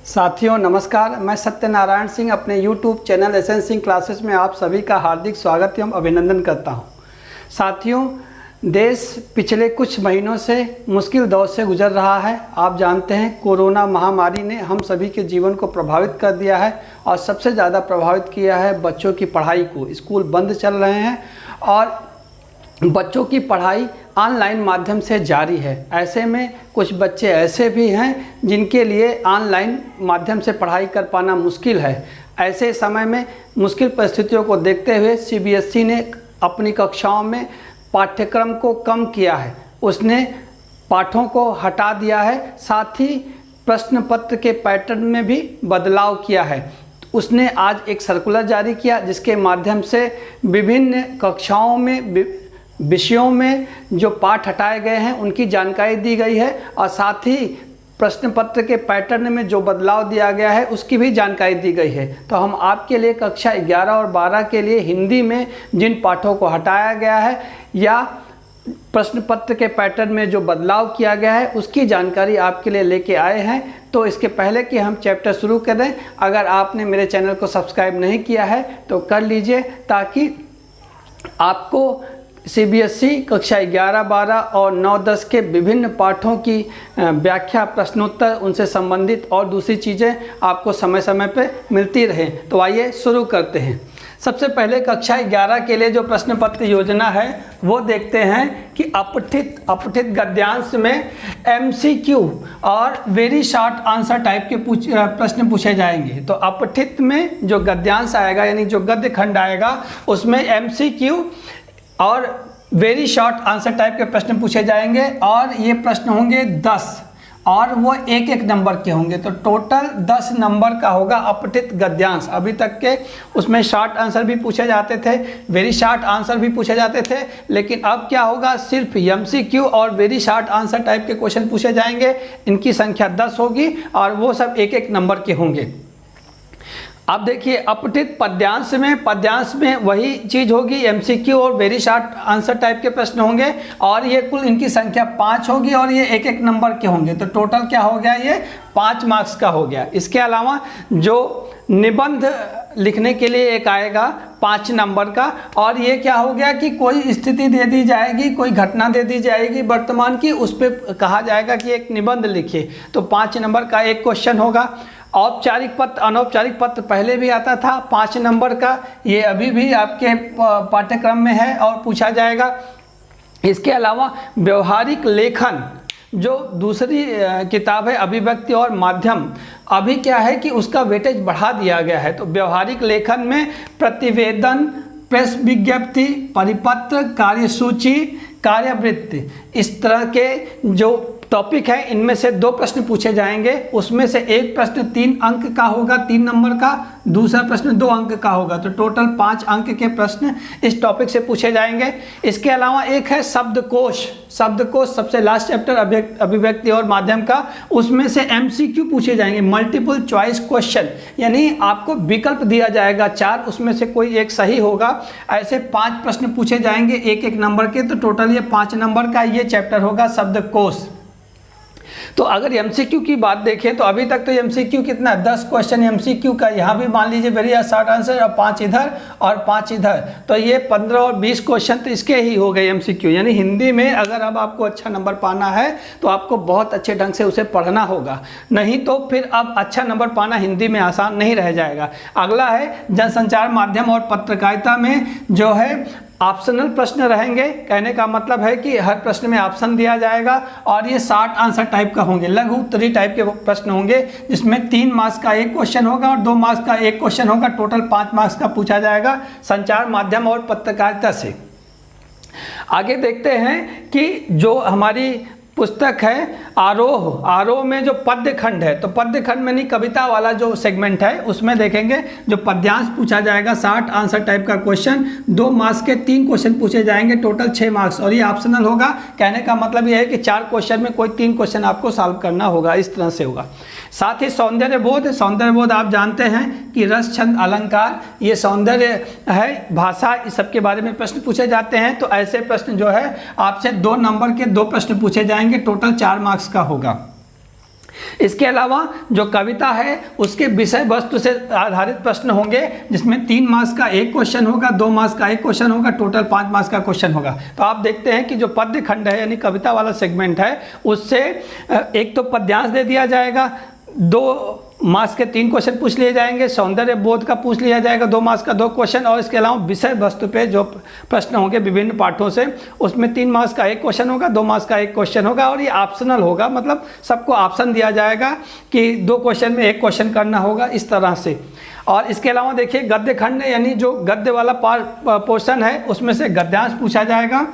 साथियों नमस्कार, मैं सत्यनारायण सिंह अपने YouTube channel SN Singh classes में आप सभी का हार्दिक स्वागत एवं अभिनंदन करता हूं। साथियों, देश पिछले कुछ महीनों से मुश्किल दौर से गुजर रहा है। आप जानते हैं कोरोना महामारी ने हम सभी के जीवन को प्रभावित कर दिया है और सबसे ज़्यादा प्रभावित किया है बच्चों की पढ़ाई को। स्कूल बंद चल रहे हैं और बच्चों की पढ़ाई ऑनलाइन माध्यम से जारी है। ऐसे में कुछ बच्चे ऐसे भी हैं जिनके लिए ऑनलाइन माध्यम से पढ़ाई कर पाना मुश्किल है। ऐसे समय में मुश्किल परिस्थितियों को देखते हुए सीबीएसई ने अपनी कक्षाओं में पाठ्यक्रम को कम किया है। उसने पाठों को हटा दिया है, साथ ही प्रश्न पत्र के पैटर्न में भी बदलाव किया है। उसने आज एक सर्कुलर जारी किया जिसके माध्यम से विभिन्न कक्षाओं में विषयों में जो पाठ हटाए गए हैं उनकी जानकारी दी गई है और साथ ही प्रश्न पत्र के पैटर्न में जो बदलाव दिया गया है उसकी भी जानकारी दी गई है। तो हम आपके लिए कक्षा 11 और 12 के लिए हिंदी में जिन पाठों को हटाया गया है या प्रश्न पत्र के पैटर्न में जो बदलाव किया गया है उसकी जानकारी आपके लिए लेके आए हैं। तो इसके पहले कि हम चैप्टर शुरू करें, अगर आपने मेरे चैनल को सब्सक्राइब नहीं किया है तो कर लीजिए, ताकि आपको सीबीएसई कक्षा 11, 12 और 9, 10 के विभिन्न पाठों की व्याख्या, प्रश्नोत्तर, उनसे संबंधित और दूसरी चीज़ें आपको समय समय पर मिलती रहें। तो आइए शुरू करते हैं। सबसे पहले कक्षा 11 के लिए जो प्रश्न पत्र योजना है वो देखते हैं कि अपठित गद्यांश में एमसीक्यू और वेरी शॉर्ट आंसर टाइप के प्रश्न पूछे जाएंगे। तो अपठित में जो गद्यांश आएगा यानी जो गद्य खंड आएगा उसमें एमसीक्यू और वेरी शॉर्ट आंसर टाइप के प्रश्न पूछे जाएंगे और ये प्रश्न होंगे 10 और वो एक एक नंबर के होंगे। तो टोटल 10 नंबर का होगा अपठित गद्यांश। अभी तक के उसमें शॉर्ट आंसर भी पूछे जाते थे, वेरी शॉर्ट आंसर भी पूछे जाते थे, लेकिन अब क्या होगा, सिर्फ एमसीक्यू और वेरी शॉर्ट आंसर टाइप के क्वेश्चन पूछे जाएंगे। इनकी संख्या 10 होगी और वो सब एक एक नंबर के होंगे। अब देखिए अपठित पद्यांश में वही चीज़ होगी, एमसीक्यू और वेरी शॉर्ट आंसर टाइप के प्रश्न होंगे और ये कुल इनकी संख्या 5 होगी और ये एक एक नंबर के होंगे। तो टोटल क्या हो गया, ये 5 मार्क्स का हो गया। इसके अलावा जो निबंध लिखने के लिए एक आएगा 5 नंबर का, और ये क्या हो गया कि कोई स्थिति दे दी जाएगी, कोई घटना दे दी जाएगी वर्तमान की, उस पर कहा जाएगा कि एक निबंध लिखिए। तो 5 नंबर का एक क्वेश्चन होगा। औपचारिक पत्र, अनौपचारिक पत्र पहले भी आता था 5 नंबर का, ये अभी भी आपके पाठ्यक्रम में है और पूछा जाएगा। इसके अलावा व्यवहारिक लेखन जो दूसरी किताब है अभिव्यक्ति और माध्यम, अभी क्या है कि उसका वेटेज बढ़ा दिया गया है। तो व्यवहारिक लेखन में प्रतिवेदन, प्रेस विज्ञप्ति, परिपत्र, कार्यसूची, कार्यवृत्ति, इस तरह के जो टॉपिक है इनमें से 2 प्रश्न पूछे जाएंगे। उसमें से एक प्रश्न 3 अंक का होगा, 3 नंबर का, दूसरा प्रश्न 2 अंक का होगा। तो टोटल 5 अंक के प्रश्न इस टॉपिक से पूछे जाएंगे। इसके अलावा एक है शब्दकोश सबसे लास्ट चैप्टर अभिव्यक्ति और माध्यम का, उसमें से एमसीक्यू पूछे जाएंगे, मल्टीपल चॉइस क्वेश्चन, यानी आपको विकल्प दिया जाएगा 4, उसमें से कोई एक सही होगा। ऐसे 5 प्रश्न पूछे जाएंगे एक एक नंबर के। तो टोटल ये 5 नंबर का ये चैप्टर होगा शब्दकोश। तो अगर एमसीक्यू की बात देखें तो अभी तक तो एमसीक्यू कितना, 10 क्वेश्चन एमसीक्यू का, यहाँ भी मान लीजिए वेरी शॉर्ट आंसर और 5 इधर और 5 इधर, तो ये 15 और 20 क्वेश्चन तो इसके ही हो गए एमसीक्यू। यानी हिंदी में अगर अब आपको अच्छा नंबर पाना है तो आपको बहुत अच्छे ढंग से उसे पढ़ना होगा, नहीं तो फिर अब अच्छा नंबर पाना हिंदी में आसान नहीं रह जाएगा। अगला है जनसंचार माध्यम और पत्रकारिता में जो है ऑप्शनल प्रश्न रहेंगे। कहने का मतलब है कि हर प्रश्न में ऑप्शन दिया जाएगा और ये 60 आंसर टाइप का होंगे, लघु उत्तरीय टाइप के प्रश्न होंगे, जिसमें 3 मार्क्स का एक क्वेश्चन होगा और 2 मार्क्स का एक क्वेश्चन होगा। टोटल 5 मार्क्स का पूछा जाएगा संचार माध्यम और पत्रकारिता से। आगे देखते हैं कि जो हमारी पुस्तक है आरोह में जो पद्य खंड है, तो पद्य खंड में नहीं, कविता वाला जो सेगमेंट है उसमें देखेंगे जो पद्यांश पूछा जाएगा 60 आंसर टाइप का क्वेश्चन, 2 मार्क्स के 3 क्वेश्चन पूछे जाएंगे, टोटल 6 मार्क्स, और ये ऑप्शनल होगा। कहने का मतलब ये है कि 4 क्वेश्चन में कोई 3 क्वेश्चन आपको सॉल्व करना होगा, इस तरह से होगा। साथ ही सौंदर्य बोध आप जानते हैं कि रस, छंद, अलंकार, ये सौंदर्य है, भाषा, इस सब के बारे में प्रश्न पूछे जाते हैं। तो ऐसे प्रश्न जो है आपसे 2 नंबर के 2 प्रश्न पूछे जाएंगे, टोटल 4 मार्क्स का होगा। इसके अलावा जो कविता है उसके विषय वस्तु से आधारित प्रश्न होंगे, जिसमें 3 मार्क्स का एक क्वेश्चन होगा, 2 मार्क्स का एक क्वेश्चन होगा, टोटल 5 मार्क्स का क्वेश्चन होगा। तो आप देखते हैं कि जो पद्य खंड है यानी कविता वाला सेगमेंट है, उससे एक तो पद्यांश दे दिया जाएगा, 2 मार्क्स के 3 क्वेश्चन पूछ लिए जाएंगे, सौंदर्य बोध का पूछ लिया जाएगा 2 मार्क्स का 2 क्वेश्चन, और इसके अलावा विषय वस्तु पे जो प्रश्न होंगे विभिन्न पाठों से, उसमें 3 मार्क्स का एक क्वेश्चन होगा, 2 मार्क्स का एक क्वेश्चन होगा, और ये ऑप्शनल होगा, मतलब सबको ऑप्शन दिया जाएगा कि 2 क्वेश्चन में एक क्वेश्चन करना होगा, इस तरह से। और इसके अलावा देखिए गद्य खंड यानी जो गद्य वाला पोर्शन है उसमें से गद्यांश पूछा जाएगा,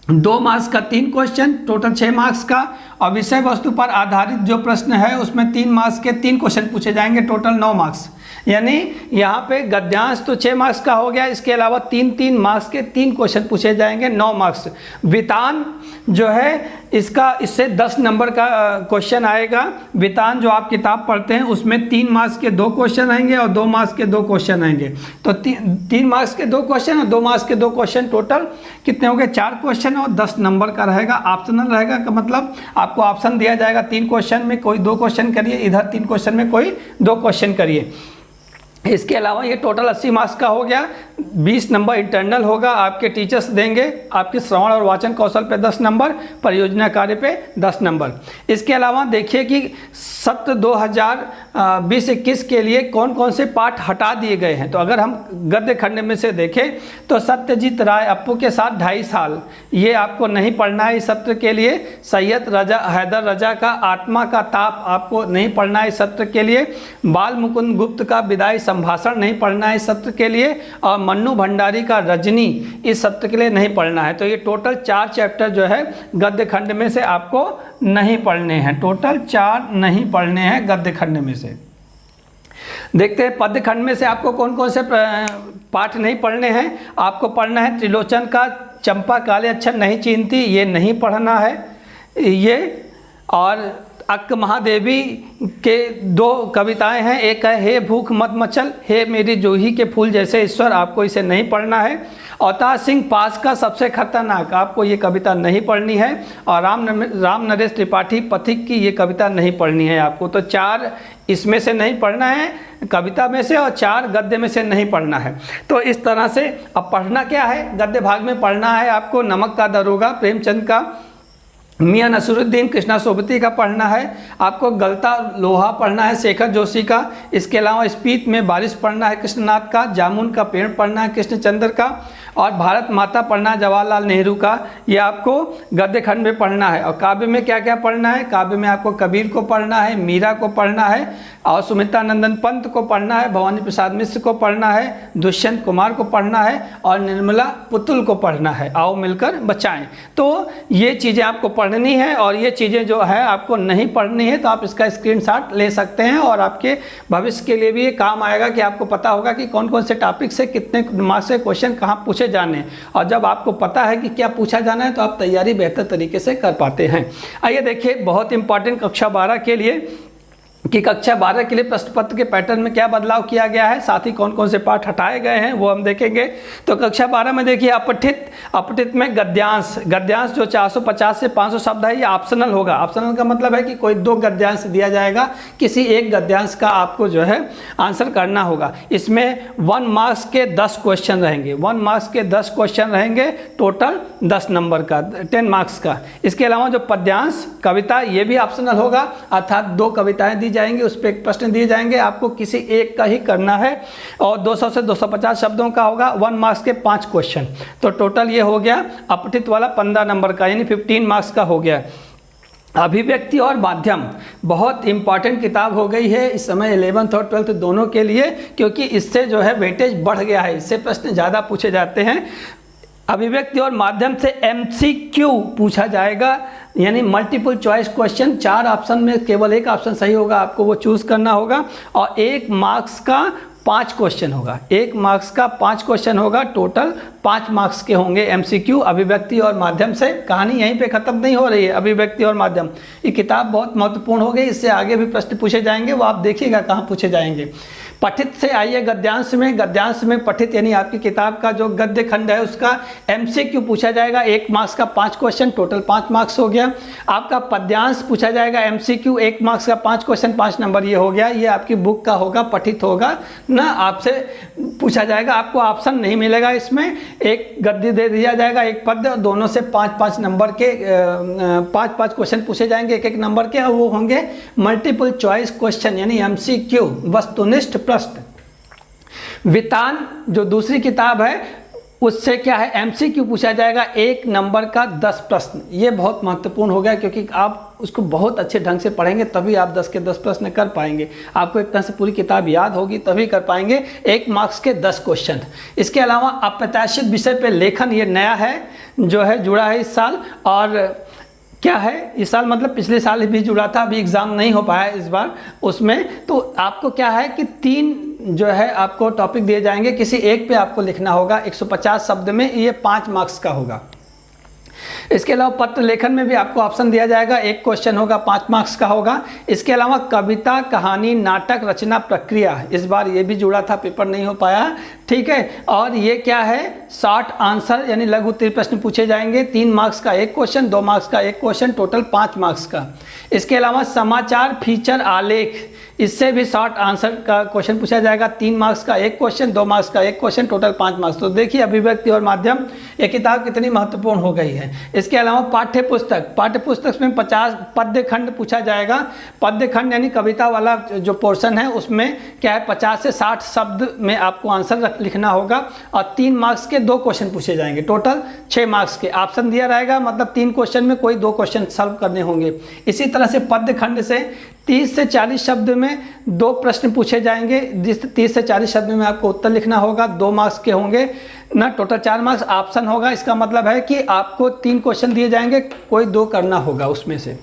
2 मार्क्स का 3 क्वेश्चन, टोटल 6 मार्क्स का, और विषय वस्तु पर आधारित जो प्रश्न है उसमें 3 मार्क्स के 3 क्वेश्चन पूछे जाएंगे, टोटल 9 मार्क्स। यानी यहाँ पे गद्यांश तो 6 मार्क्स का हो गया, इसके अलावा 3-3 मार्क्स के 3 क्वेश्चन पूछे जाएंगे, 9 मार्क्स। वितान जो है इसका इससे 10 नंबर का क्वेश्चन आएगा। वितान जो आप किताब पढ़ते हैं उसमें 3 मार्क्स के 2 क्वेश्चन आएंगे और 2 मार्क्स के 2 क्वेश्चन आएंगे। तो 3 मार्क्स के 2 क्वेश्चन और 2 मार्क्स के 2 क्वेश्चन, टोटल कितने हो गए? 4 क्वेश्चन और 10 नंबर का रहेगा। ऑप्शनल रहेगा का मतलब आपको ऑप्शन दिया जाएगा, 3 क्वेश्चन में कोई 2 क्वेश्चन करिए, इधर 3 क्वेश्चन में कोई 2 क्वेश्चन करिए। इसके अलावा ये टोटल 80 मार्क्स का हो गया। 20 नंबर इंटरनल होगा, आपके टीचर्स देंगे, आपके श्रवण और वाचन कौशल पे 10 नंबर, परियोजना कार्य पे 10 नंबर। इसके अलावा देखिए कि सत्र 2020-21 के लिए कौन कौन से पाठ हटा दिए गए हैं। तो अगर हम गद्य खंड में से देखें तो सत्यजीत राय अप्पू के साथ 2.5 साल, ये आपको नहीं पढ़ना है इस सत्र के लिए। सैयद रजा हैदर रजा का आत्मा का ताप आपको नहीं पढ़ना है इस सत्र के लिए। बाल मुकुंद गुप्त का विदाई संभाषण नहीं पढ़ना है इस सत्र के लिए, और मन्नू भंडारी का रजनी इस सत्र के लिए नहीं पढ़ना है। तो ये टोटल 4 चैप्टर जो है गद्य खंड में से आपको नहीं पढ़ने हैं, टोटल 4 नहीं पढ़ने हैं गद्य खंड में से। देखते हैं पद्य खंड में से आपको कौन कौन से पाठ नहीं पढ़ने हैं। आपको पढ़ना है त्रिलोचन का चंपा काले अक्षर नहीं चीनती, ये नहीं पढ़ना है ये। और अक्क महादेवी के 2 कविताएं हैं, एक है हे भूख मत मचल, हे मेरी जूही के फूल जैसे ईश्वर, आपको इसे नहीं पढ़ना है। अवतार सिंह पास का सबसे खतरनाक, आपको ये कविता नहीं पढ़नी है। और राम नरेश त्रिपाठी पथिक की ये कविता नहीं पढ़नी है आपको। तो 4 इसमें से नहीं पढ़ना है कविता में से, और 4 गद्य में से नहीं पढ़ना है। तो इस तरह से अब पढ़ना क्या है, गद्य भाग में पढ़ना है आपको नमक का दरोगा प्रेमचंद का, मियां नसरुद्दीन कृष्णा सोबती का पढ़ना है, आपको गलता लोहा पढ़ना है शेखर जोशी का। इसके अलावा स्पीत में बारिश पढ़ना है कृष्णनाथ का, जामुन का पेड़ पढ़ना है कृष्णचंद्र का, और भारत माता पढ़ना है जवाहरलाल नेहरू का। ये आपको गद्य खंड में पढ़ना है। और काव्य में क्या क्या पढ़ना है, काव्य में आपको कबीर को पढ़ना है, मीरा को पढ़ना है, और सुमित्रा नंदन पंत को पढ़ना है, भवानी प्रसाद मिश्र को पढ़ना है, दुष्यंत कुमार को पढ़ना है, और निर्मला पुतुल को पढ़ना है। आओ मिलकर बचाएं। तो ये चीज़ें आपको पढ़नी है, और ये चीज़ें जो है आपको नहीं पढ़नी है तो आप इसका स्क्रीनशॉट ले सकते हैं, और आपके भविष्य के लिए भी ये काम आएगा कि आपको पता होगा कि कौन कौन से टॉपिक से कितने मार्क्स से क्वेश्चन कहाँ पूछे जाने। और जब आपको पता है कि क्या पूछा जाना है तो आप तैयारी बेहतर तरीके से कर पाते हैं। आइए देखिए बहुत इंपॉर्टेंट कक्षा 12 के लिए कि कक्षा 12 के लिए प्रश्न पत्र के पैटर्न में क्या बदलाव किया गया है, साथ ही कौन कौन से पाठ हटाए गए हैं वो हम देखेंगे। तो कक्षा 12 में देखिए अपठित में गद्यांश जो 450 से 500 शब्द है ये ऑप्शनल होगा। ऑप्शनल का मतलब है कि कोई 2 गद्यांश दिया जाएगा, किसी एक गद्यांश का आपको जो है आंसर करना होगा। इसमें 1 मार्क्स के 10 क्वेश्चन रहेंगे, 1 मार्क्स के 10 क्वेश्चन रहेंगे, टोटल 10 नंबर का 10 मार्क्स का। इसके अलावा जो पद्यांश कविता ये भी ऑप्शनल होगा, अर्थात 2 कविताएं दी जाएंगे, उस पर एक प्रश्न दिए जाएंगे, आपको किसी एक का ही करना है, और 200 से 250 शब्दों का होगा, 1 मार्क्स के 5 क्वेश्चन। तो टोटल ये हो गया अपठित वाला 15 नंबर का, यानी 15 मार्क्स का हो गया। अभिव्यक्ति और माध्यम बहुत इंपॉर्टेंट किताब हो गई है इस समय 11th और 12th दोनों के लिए, क्योंकि इससे जो है वेटेज बढ़ गया है, इससे प्रश्न ज़्यादा पूछे जाते हैं। अभिव्यक्ति और माध्यम से MCQ पूछा जाएगा, यानी मल्टीपल चॉइस क्वेश्चन। 4 ऑप्शन में केवल एक ऑप्शन सही होगा, आपको वो चूज़ करना होगा, और 1 मार्क्स का 5 क्वेश्चन होगा, 1 मार्क्स का 5 क्वेश्चन होगा, टोटल 5 मार्क्स के होंगे MCQ अभिव्यक्ति और माध्यम से। कहानी यहीं पे ख़त्म नहीं हो रही है, अभिव्यक्ति और माध्यम ये किताब बहुत महत्वपूर्ण हो गई, इससे आगे भी प्रश्न पूछे जाएंगे, वो आप देखिएगा कहाँ पूछे जाएंगे। पठित से आइए गद्यांश में। गद्यांश में पठित यानी आपकी किताब का जो गद्य खंड है उसका MCQ पूछा जाएगा, 1 मार्क्स का 5 क्वेश्चन, टोटल 5 मार्क्स हो गया। आपका पद्यांश पूछा जाएगा MCQ, 1 मार्क्स का 5 क्वेश्चन, 5 नंबर, ये हो गया। ये आपकी बुक का होगा, पठित होगा ना, आपसे पूछा जाएगा। आपको ऑप्शन नहीं मिलेगा इसमें, एक गद्य दे दिया जाएगा, एक पद्य, दोनों से 5-5 नंबर के 5-5 क्वेश्चन पूछे जाएंगे, एक नंबर के, और वो होंगे मल्टीपल चॉइस क्वेश्चन यानी MCQ, वस्तुनिष्ठ प्रश्न। वितान जो दूसरी किताब है उससे क्या है, MCQ पूछा जाएगा, 1 नंबर का 10 प्रश्न। ये बहुत महत्वपूर्ण हो गया क्योंकि आप उसको बहुत अच्छे ढंग से पढ़ेंगे तभी आप 10 के 10 प्रश्न कर पाएंगे। आपको एक तरह से पूरी किताब याद होगी तभी कर पाएंगे। 1 मार्क्स के 10 क्वेश्चन। इसके अलावा अप्रत्याशित विषय पे लेखन, ये नया है जो है, जुड़ा है इस साल। और क्या है, इस साल मतलब पिछले साल भी जुड़ा था, अभी एग्ज़ाम नहीं हो पाया इस बार उसमें। तो आपको क्या है कि 3 जो है आपको टॉपिक दिए जाएंगे, किसी एक पे आपको लिखना होगा 150 शब्द में, ये 5 मार्क्स का होगा। इसके अलावा पत्र लेखन में भी आपको ऑप्शन दिया जाएगा, 1 क्वेश्चन होगा, 5 मार्क्स का होगा। इसके अलावा कविता, कहानी, नाटक रचना प्रक्रिया, इस बार ये भी जुड़ा था, पेपर नहीं हो पाया, ठीक है। और ये क्या है, शॉर्ट आंसर यानी लघु उत्तरीय प्रश्न पूछे जाएंगे, 3 मार्क्स का 1 क्वेश्चन, 2 मार्क्स का 1 क्वेश्चन, टोटल 5 मार्क्स का। इसके अलावा समाचार, फीचर, आलेख, इससे भी शॉर्ट आंसर का क्वेश्चन पूछा जाएगा, 3 मार्क्स का 1 क्वेश्चन, 2 मार्क्स का 1 क्वेश्चन, टोटल 5 मार्क्स। तो देखिए अभिव्यक्ति और माध्यम, ये किताब कितनी महत्वपूर्ण हो गई है। इसके अलावा पाठ्य पुस्तक में 50 पद्य खंड पूछा जाएगा। पद्य खंड यानी कविता वाला जो पोर्शन है उसमें क्या है, 50 से 60 शब्द में आपको आंसर लिखना होगा और 3 मार्क्स के 2 क्वेश्चन पूछे जाएंगे, टोटल 6 मार्क्स के। ऑप्शन दिया रहेगा, मतलब 3 क्वेश्चन में कोई 2 क्वेश्चन सॉल्व करने होंगे। इसी तरह से पद्य खंड से 30 से 40 शब्द में 2 प्रश्न पूछे जाएंगे, जिस 30 से 40 शब्द में आपको उत्तर लिखना होगा, 2 मार्क्स के होंगे ना, टोटल 4 मार्क्स। ऑप्शन होगा, इसका मतलब है कि आपको 3 क्वेश्चन दिए जाएंगे, कोई 2 करना होगा उसमें से।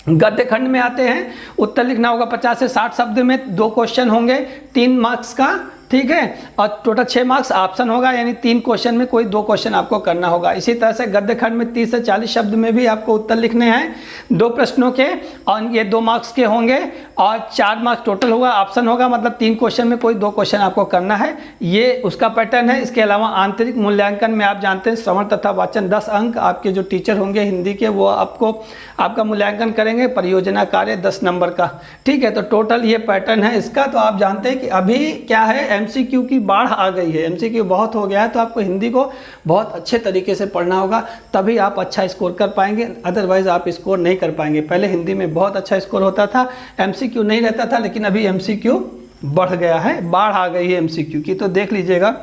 गद्य खंड में आते हैं, उत्तर लिखना होगा 50 से 60 शब्द में, 2 क्वेश्चन होंगे, 3 मार्क्स का, ठीक है, और टोटल 6 मार्क्स। ऑप्शन होगा यानी 3 क्वेश्चन में कोई 2 क्वेश्चन आपको करना होगा। इसी तरह से गद्य खंड में 30 से 40 शब्द में भी आपको उत्तर लिखने हैं, 2 प्रश्नों के, और ये 2 मार्क्स के होंगे और 4 मार्क्स टोटल होगा। ऑप्शन होगा मतलब 3 क्वेश्चन में कोई 2 क्वेश्चन आपको करना है, ये उसका पैटर्न है। इसके अलावा आंतरिक मूल्यांकन में आप जानते हैं श्रवण तथा वाचन 10 अंक, आपके जो टीचर होंगे हिंदी के वो आपका मूल्यांकन करेंगे, परियोजना कार्य 10 नंबर का, ठीक है। तो टोटल ये पैटर्न है इसका। तो आप जानते हैं कि अभी क्या है, MCQ की बाढ़ आ गई है, MCQ बहुत हो गया है, तो आपको हिंदी को बहुत अच्छे तरीके से पढ़ना होगा, तभी आप अच्छा स्कोर कर पाएंगे, अदरवाइज आप स्कोर नहीं कर पाएंगे। पहले हिंदी में बहुत अच्छा स्कोर होता था, MCQ नहीं रहता था, लेकिन अभी MCQ बढ़ गया है, बाढ़ आ गई है MCQ की। तो देख लीजिएगा,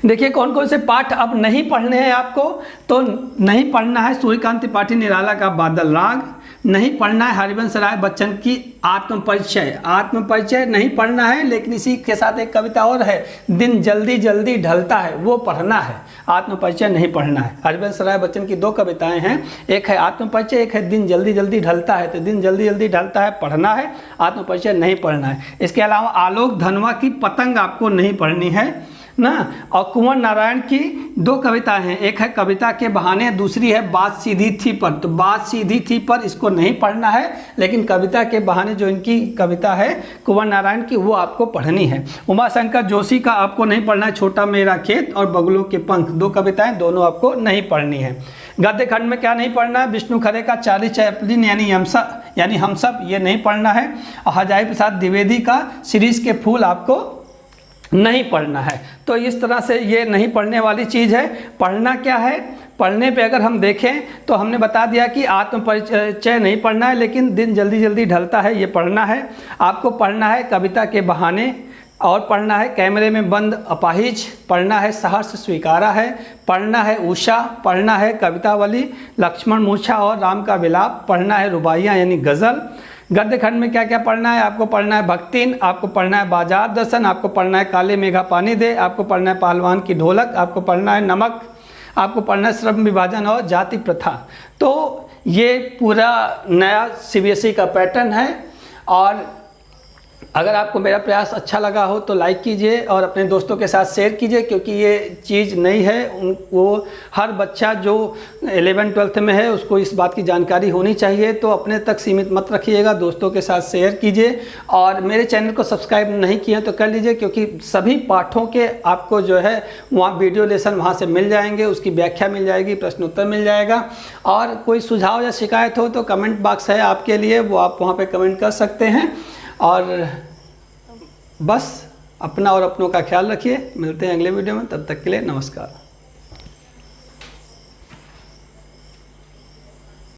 देखिए कौन कौन से पाठ अब नहीं पढ़ने हैं आपको। तो नहीं पढ़ना है सूर्यकांत त्रिपाठी निराला का बादल राग, नहीं पढ़ना है हरिवंश राय बच्चन की आत्मपरिचय नहीं पढ़ना है, लेकिन इसी के साथ एक कविता और है, दिन जल्दी जल्दी ढलता है, वो पढ़ना है। आत्मपरिचय नहीं पढ़ना है। हरिवंश राय बच्चन की 2 कविताएं हैं, एक है आत्मपरिचय, एक है दिन जल्दी जल्दी ढलता है। तो दिन जल्दी जल्दी ढलता है पढ़ना है, आत्मपरिचय नहीं पढ़ना है। इसके अलावा आलोक धनवा की पतंग आपको नहीं पढ़नी है ना। और कुंवर नारायण की 2 कविताएं हैं, एक है कविता के बहाने, दूसरी है बात सीधी थी पर। तो बात सीधी थी पर इसको नहीं पढ़ना है, लेकिन कविता के बहाने जो इनकी कविता है कुंवर नारायण की, वो आपको पढ़नी है। उमाशंकर जोशी का आपको नहीं पढ़ना है, छोटा मेरा खेत और बगुलों के पंख, 2 कविताएं, दोनों आपको नहीं पढ़नी है। गद्य खंड में क्या नहीं पढ़ना है, विष्णु खरे का चार्ली चैपलिन यानी हम सब, ये नहीं पढ़ना है। और हजारी प्रसाद द्विवेदी का सीरीज के फूल आपको नहीं पढ़ना है। तो इस तरह से ये नहीं पढ़ने वाली चीज़ है। पढ़ना क्या है, पढ़ने पे अगर हम देखें तो हमने बता दिया कि आत्मपरिचय नहीं पढ़ना है, लेकिन दिन जल्दी जल्दी ढलता है ये पढ़ना है। आपको पढ़ना है कविता के बहाने, और पढ़ना है कैमरे में बंद अपाहिज, पढ़ना है सहर्ष स्वीकारा है, पढ़ना है उषा, पढ़ना है कवितावली, लक्ष्मण मूर्छा और राम का विलाप, पढ़ना है रुबाइयाँ यानी गज़ल। गद्य खंड में क्या क्या पढ़ना है, आपको पढ़ना है भक्तिन, आपको पढ़ना है बाजार दर्शन, आपको पढ़ना है काले मेघा पानी दे, आपको पढ़ना है पहलवान की ढोलक, आपको पढ़ना है नमक, आपको पढ़ना है श्रम विभाजन और जाति प्रथा। तो ये पूरा नया CBSE का पैटर्न है। और अगर आपको मेरा प्रयास अच्छा लगा हो तो लाइक कीजिए और अपने दोस्तों के साथ शेयर कीजिए, क्योंकि ये चीज़ नई है। वो हर बच्चा जो 11-12 में है उसको इस बात की जानकारी होनी चाहिए। तो अपने तक सीमित मत रखिएगा, दोस्तों के साथ शेयर कीजिए। और मेरे चैनल को सब्सक्राइब नहीं किए तो कर लीजिए, क्योंकि सभी पाठों के आपको जो है वहाँ वीडियो लेसन वहाँ से मिल जाएंगे, उसकी व्याख्या मिल जाएगी, प्रश्न उत्तर मिल जाएगा। और कोई सुझाव या शिकायत हो तो कमेंट बॉक्स है आपके लिए, वो आप वहाँ पर कमेंट कर सकते हैं। और बस अपना और अपनों का ख्याल रखिए। मिलते हैं अगले वीडियो में, तब तक के लिए नमस्कार।